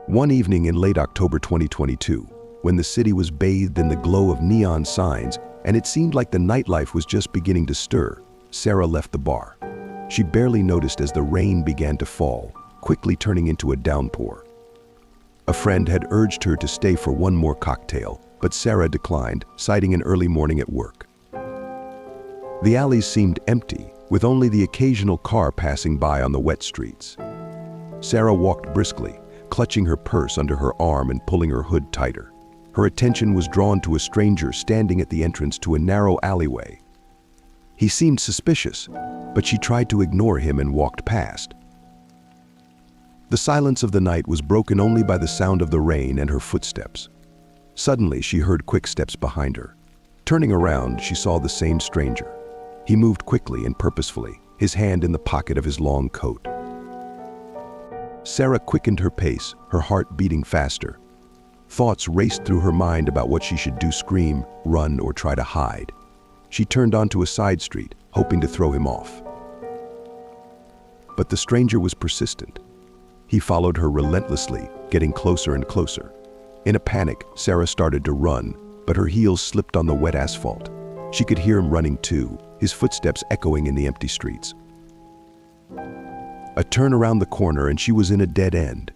One evening in late October 2022, when the city was bathed in the glow of neon signs and it seemed like the nightlife was just beginning to stir, Sarah left the bar. She barely noticed as the rain began to fall, quickly turning into a downpour. A friend had urged her to stay for one more cocktail, but Sarah declined, citing an early morning at work. The alleys seemed empty, with only the occasional car passing by on the wet streets. Sarah walked briskly, clutching her purse under her arm and pulling her hood tighter. Her attention was drawn to a stranger standing at the entrance to a narrow alleyway. He seemed suspicious, but she tried to ignore him and walked past. The silence of the night was broken only by the sound of the rain and her footsteps. Suddenly, she heard quick steps behind her. Turning around, she saw the same stranger. He moved quickly and purposefully, his hand in the pocket of his long coat. Sarah quickened her pace, her heart beating faster. Thoughts raced through her mind about what she should do: scream, run, or try to hide. She turned onto a side street, hoping to throw him off. But the stranger was persistent. He followed her relentlessly, getting closer and closer. In a panic, Sarah started to run, but her heels slipped on the wet asphalt. She could hear him running too, his footsteps echoing in the empty streets. A turn around the corner and she was in a dead end.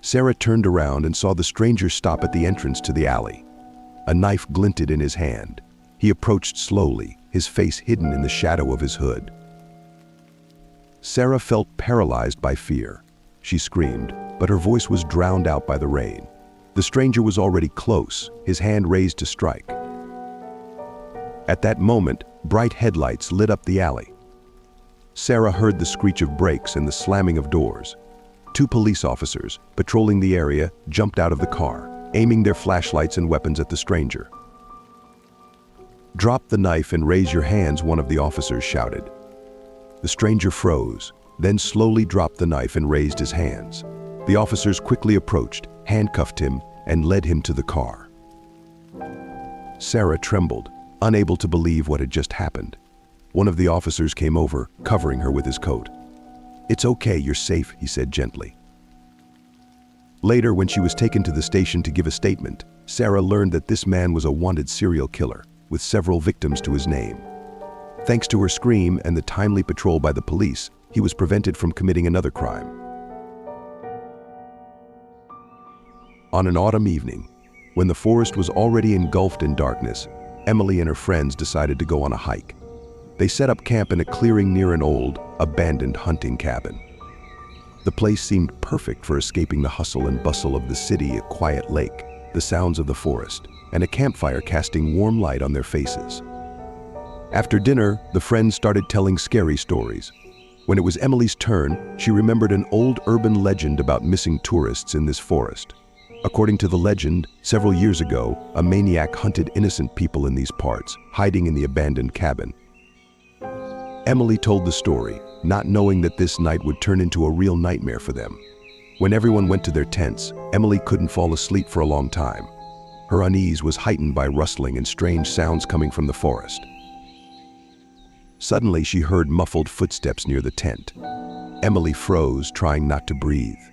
Sarah turned around and saw the stranger stop at the entrance to the alley. A knife glinted in his hand. He approached slowly, his face hidden in the shadow of his hood. Sarah felt paralyzed by fear. She screamed, but her voice was drowned out by the rain. The stranger was already close, his hand raised to strike. At that moment, bright headlights lit up the alley. Sarah heard the screech of brakes and the slamming of doors. Two police officers, patrolling the area, jumped out of the car, aiming their flashlights and weapons at the stranger. "Drop the knife and raise your hands," one of the officers shouted. The stranger froze, then slowly dropped the knife and raised his hands. The officers quickly approached, handcuffed him, and led him to the car. Sarah trembled, unable to believe what had just happened. One of the officers came over, covering her with his coat. "It's okay, you're safe," he said gently. Later, when she was taken to the station to give a statement, Sarah learned that this man was a wanted serial killer, with several victims to his name. Thanks to her scream and the timely patrol by the police, he was prevented from committing another crime. On an autumn evening, when the forest was already engulfed in darkness, Emily and her friends decided to go on a hike. They set up camp in a clearing near an old, abandoned hunting cabin. The place seemed perfect for escaping the hustle and bustle of the city: a quiet lake, the sounds of the forest, and a campfire casting warm light on their faces. After dinner, the friends started telling scary stories. When it was Emily's turn, she remembered an old urban legend about missing tourists in this forest. According to the legend, several years ago, a maniac hunted innocent people in these parts, hiding in the abandoned cabin. Emily told the story, not knowing that this night would turn into a real nightmare for them. When everyone went to their tents, Emily couldn't fall asleep for a long time. Her unease was heightened by rustling and strange sounds coming from the forest. Suddenly, she heard muffled footsteps near the tent. Emily froze, trying not to breathe.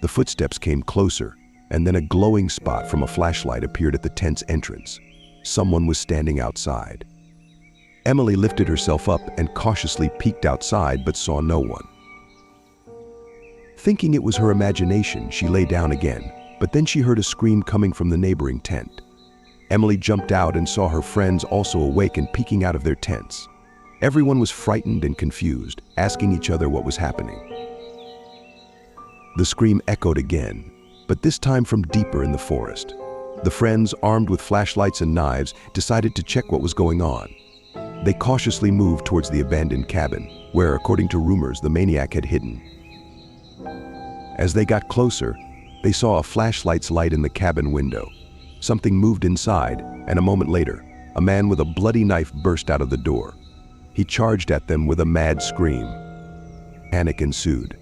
The footsteps came closer, and then a glowing spot from a flashlight appeared at the tent's entrance. Someone was standing outside. Emily lifted herself up and cautiously peeked outside, but saw no one. Thinking it was her imagination, she lay down again, but then she heard a scream coming from the neighboring tent. Emily jumped out and saw her friends also awake and peeking out of their tents. Everyone was frightened and confused, asking each other what was happening. The scream echoed again, but this time from deeper in the forest. The friends, armed with flashlights and knives, decided to check what was going on. They cautiously moved towards the abandoned cabin, where, according to rumors, the maniac had hidden. As they got closer, they saw a flashlight's light in the cabin window. Something moved inside, and a moment later, a man with a bloody knife burst out of the door. He charged at them with a mad scream. Panic ensued.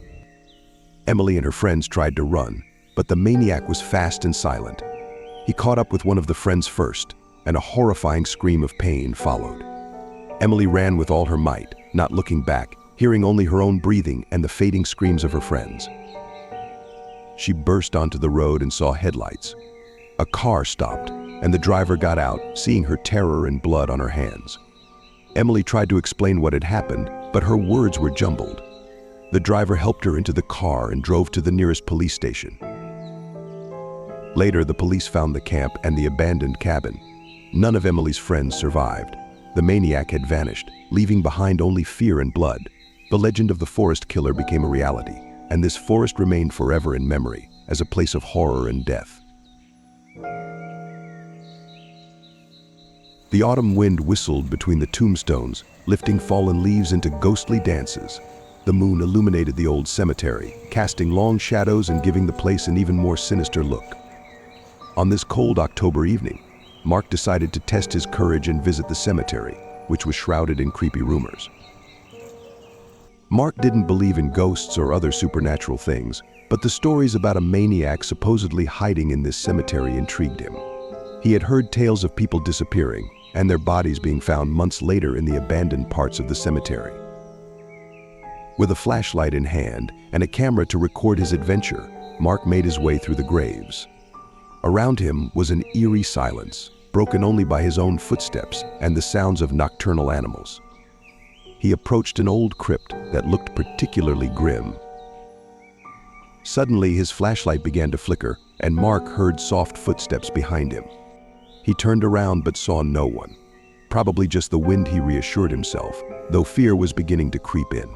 Emily and her friends tried to run, but the maniac was fast and silent. He caught up with one of the friends first, and a horrifying scream of pain followed. Emily ran with all her might, not looking back, hearing only her own breathing and the fading screams of her friends. she burst onto the road and saw headlights. A car stopped, and the driver got out, seeing her terror and blood on her hands. Emily tried to explain what had happened, but her words were jumbled. The driver helped her into the car and drove to the nearest police station. Later, the police found the camp and the abandoned cabin. None of Emily's friends survived. The maniac had vanished, leaving behind only fear and blood. The legend of the forest killer became a reality, and this forest remained forever in memory as a place of horror and death. The autumn wind whistled between the tombstones, lifting fallen leaves into ghostly dances. The moon illuminated the old cemetery, casting long shadows and giving the place an even more sinister look. On this cold October evening, Mark decided to test his courage and visit the cemetery, which was shrouded in creepy rumors. Mark didn't believe in ghosts or other supernatural things, but the stories about a maniac supposedly hiding in this cemetery intrigued him. He had heard tales of people disappearing and their bodies being found months later in the abandoned parts of the cemetery. With a flashlight in hand and a camera to record his adventure, Mark made his way through the graves. Around him was an eerie silence, broken only by his own footsteps and the sounds of nocturnal animals. He approached an old crypt that looked particularly grim. Suddenly, his flashlight began to flicker, and Mark heard soft footsteps behind him. He turned around but saw no one. Probably just the wind, he reassured himself, though fear was beginning to creep in.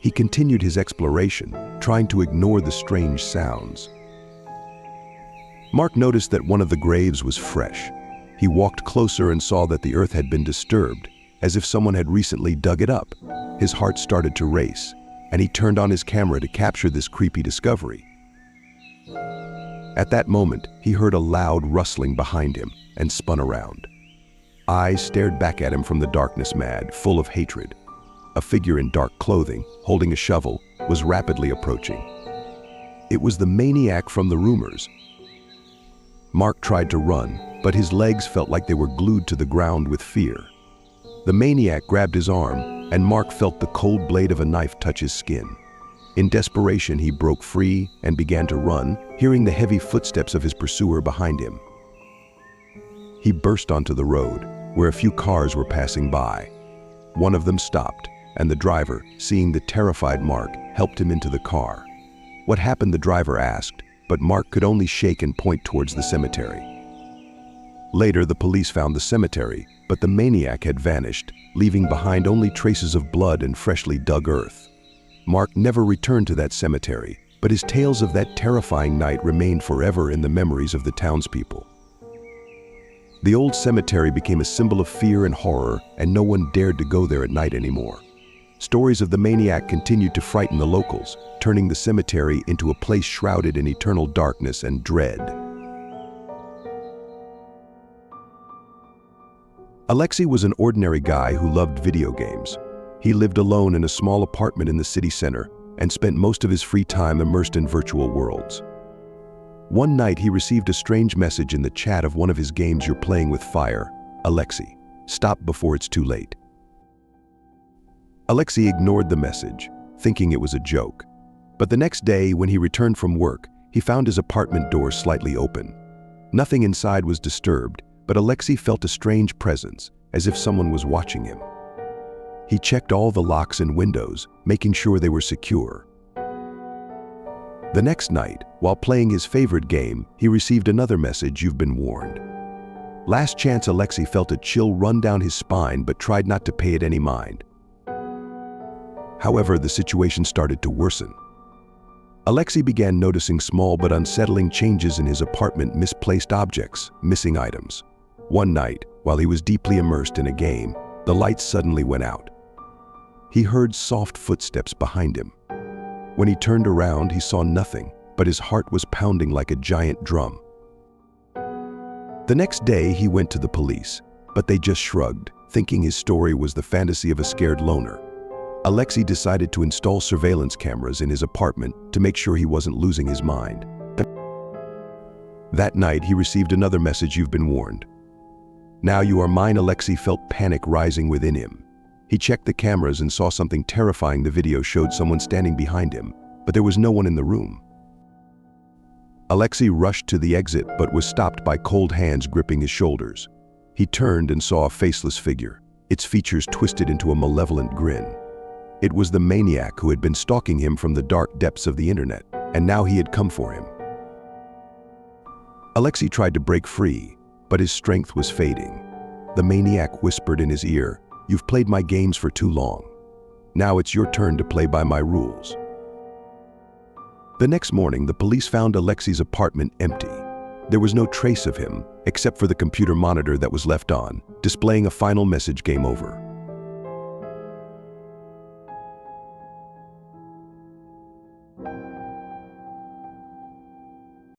He continued his exploration, trying to ignore the strange sounds. Mark noticed that one of the graves was fresh. He walked closer and saw that the earth had been disturbed, as if someone had recently dug it up. His heart started to race, and he turned on his camera to capture this creepy discovery. At that moment, he heard a loud rustling behind him and spun around. Eyes stared back at him from the darkness, mad, full of hatred. A figure in dark clothing, holding a shovel, was rapidly approaching. It was the maniac from the rumors. Mark tried to run, but his legs felt like they were glued to the ground with fear. The maniac grabbed his arm, and Mark felt the cold blade of a knife touch his skin. In desperation, he broke free and began to run, hearing the heavy footsteps of his pursuer behind him. He burst onto the road, where a few cars were passing by. One of them stopped, and the driver, seeing the terrified Mark, helped him into the car. What happened, the driver asked, but Mark could only shake and point towards the cemetery. Later, the police found the cemetery, but the maniac had vanished, leaving behind only traces of blood and freshly dug earth. Mark never returned to that cemetery, but his tales of that terrifying night remained forever in the memories of the townspeople. The old cemetery became a symbol of fear and horror, and no one dared to go there at night anymore. Stories of the maniac continued to frighten the locals, turning the cemetery into a place shrouded in eternal darkness and dread. Alexei was an ordinary guy who loved video games. He lived alone in a small apartment in the city center and spent most of his free time immersed in virtual worlds. One night, he received a strange message in the chat of one of his games. "You're playing with fire. Alexei, stop before it's too late." Alexei ignored the message, thinking it was a joke. But the next day, when he returned from work, he found his apartment door slightly open. Nothing inside was disturbed, but Alexei felt a strange presence, as if someone was watching him. He checked all the locks and windows, making sure they were secure. The next night, while playing his favorite game, he received another message: "You've been warned." Last chance, Alexei felt a chill run down his spine but tried not to pay it any mind. However, the situation started to worsen. Alexei began noticing small but unsettling changes in his apartment: misplaced objects, missing items. One night, while he was deeply immersed in a game, the lights suddenly went out. He heard soft footsteps behind him. When he turned around, he saw nothing, but his heart was pounding like a giant drum. The next day, he went to the police, but they just shrugged, thinking his story was the fantasy of a scared loner. Alexei decided to install surveillance cameras in his apartment to make sure he wasn't losing his mind. That night, he received another message: "You've been warned." "Now you are mine." Alexei felt panic rising within him. He checked the cameras and saw something terrifying. The video showed someone standing behind him, but there was no one in the room. Alexei rushed to the exit but was stopped by cold hands gripping his shoulders. He turned and saw a faceless figure, its features twisted into a malevolent grin. It was the maniac who had been stalking him from the dark depths of the internet, and now he had come for him. Alexei tried to break free, but his strength was fading. The maniac whispered in his ear, "You've played my games for too long. Now it's your turn to play by my rules." The next morning, the police found Alexei's apartment empty. There was no trace of him, except for the computer monitor that was left on, displaying a final message: "Game over."